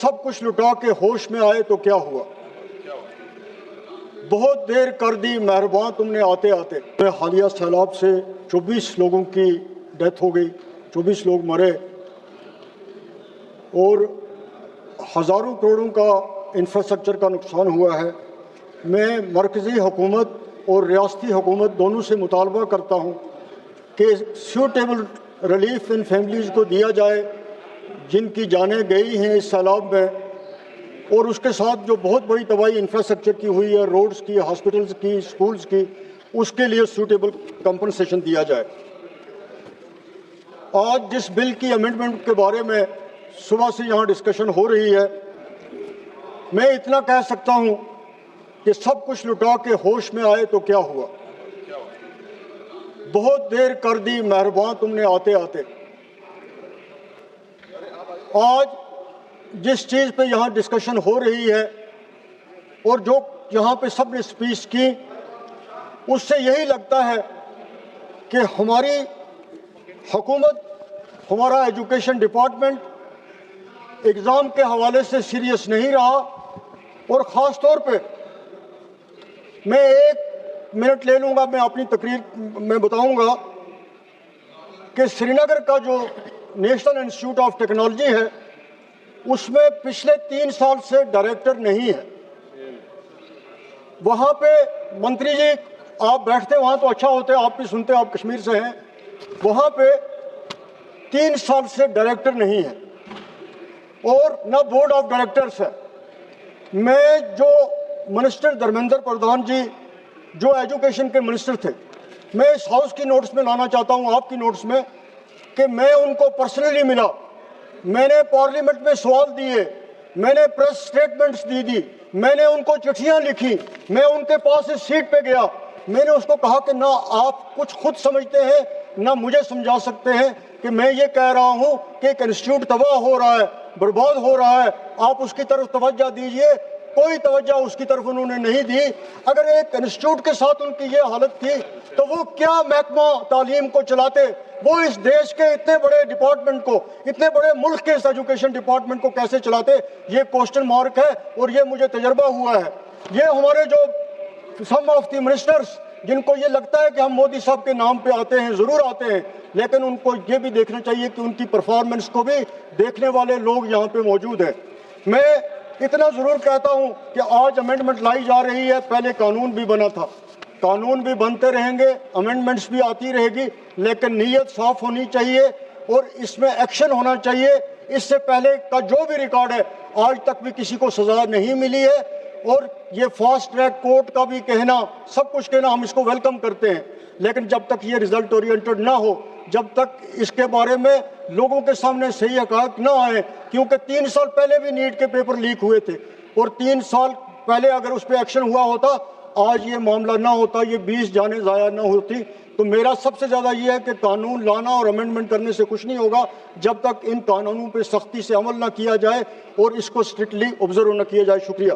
सब कुछ लुटा के होश में आए तो क्या हुआ। बहुत देर कर दी मेहरबान तुमने आते आते। हालिया सैलाब से 24 लोगों की डेथ हो गई, 24 लोग मरे और हज़ारों करोड़ों का इंफ्रास्ट्रक्चर का नुकसान हुआ है। मैं मरकज़ी हुकूमत और रियासती हुकूमत दोनों से मुतालबा करता हूँ कि सूटेबल रिलीफ इन फैमिलीज़ को दिया जाए जिनकी जानें गई हैं इस सैलाब में, और उसके साथ जो बहुत बड़ी तबाही इंफ्रास्ट्रक्चर की हुई है, रोड्स की, हॉस्पिटल्स की, स्कूल्स की, उसके लिए सूटेबल कंपनसेशन दिया जाए। आज जिस बिल की अमेंडमेंट के बारे में सुबह से यहाँ डिस्कशन हो रही है, मैं इतना कह सकता हूँ कि सब कुछ लुटा के होश में आए तो क्या हुआ। बहुत देर कर दी मेहरबान तुमने आते आते। आज जिस चीज़ पे यहाँ डिस्कशन हो रही है और जो यहाँ पे सब ने स्पीच की, उससे यही लगता है कि हमारी हुकूमत, हमारा एजुकेशन डिपार्टमेंट एग्ज़ाम के हवाले से सीरियस नहीं रहा। और ख़ास तौर पे मैं 1 मिनट ले लूँगा, मैं अपनी तकरीर में बताऊँगा कि श्रीनगर का जो नेशनल इंस्टीट्यूट ऑफ टेक्नोलॉजी है, उसमें पिछले 3 साल से डायरेक्टर नहीं है। वहाँ पे मंत्री जी आप बैठते वहाँ तो अच्छा होते, आप भी सुनते, आप कश्मीर से हैं। वहाँ पे 3 साल से डायरेक्टर नहीं है और ना बोर्ड ऑफ डायरेक्टर्स है। मैं जो मिनिस्टर धर्मेंद्र प्रधान जी जो एजुकेशन के मिनिस्टर थे, मैं इस हाउस की नोट्स में लाना चाहता हूँ, आपकी नोट्स में, कि मैं उनको पर्सनली मिला, मैंने पार्लियामेंट में सवाल दिए, मैंने प्रेस स्टेटमेंट्स दी, मैंने उनको चिट्ठियां लिखी, मैं उनके पास इस सीट पे गया, मैंने उसको कहा कि ना आप कुछ खुद समझते हैं ना मुझे समझा सकते हैं कि मैं ये कह रहा हूँ कि एक इंस्टीट्यूट तबाह हो रहा है, बर्बाद हो रहा है, आप उसकी तरफ तवज्जो दीजिए। कोई तवज्जो उसकी तरफ उन्होंने नहीं दी। अगर एक इंस्टीट्यूट के साथ उनकी ये हालत थी तो वो क्या महकमा तालीम को चलाते, वो इस देश के इतने बड़े डिपार्टमेंट को, इतने बड़े मुल्क के इस एजुकेशन डिपार्टमेंट को कैसे चलाते, ये क्वेश्चन मार्क है। और ये मुझे तजर्बा हुआ है। ये हमारे जो सम ऑफ द मिनिस्टर्स, जिनको ये लगता है कि हम मोदी साहब के नाम पे आते हैं, ज़रूर आते हैं, लेकिन उनको ये भी देखना चाहिए कि उनकी परफॉर्मेंस को भी देखने वाले लोग यहाँ पे मौजूद हैं। मैं इतना ज़रूर कहता हूँ कि आज अमेंडमेंट लाई जा रही है, पहले कानून भी बना था, कानून भी बनते रहेंगे, अमेंडमेंट्स भी आती रहेगी, लेकिन नीयत साफ होनी चाहिए और इसमें एक्शन होना चाहिए। इससे पहले का जो भी रिकॉर्ड है, आज तक भी किसी को सज़ा नहीं मिली है। और ये फास्ट ट्रैक कोर्ट का भी कहना, सब कुछ कहना, हम इसको वेलकम करते हैं, लेकिन जब तक ये रिजल्ट ओरिएंटेड ना हो, जब तक इसके बारे में लोगों के सामने सही हक़ाइक़ ना आए, क्योंकि 3 साल पहले भी नीट के पेपर लीक हुए थे और 3 साल पहले अगर उस पर एक्शन हुआ होता, आज ये मामला ना होता, ये 20 जानें ज़ाया ना होती। तो मेरा सबसे ज़्यादा ये है कि कानून लाना और अमेंडमेंट करने से कुछ नहीं होगा जब तक इन कानूनों पर सख्ती से अमल ना किया जाए और इसको स्ट्रिक्टली ऑब्जर्व न किया जाए। शुक्रिया।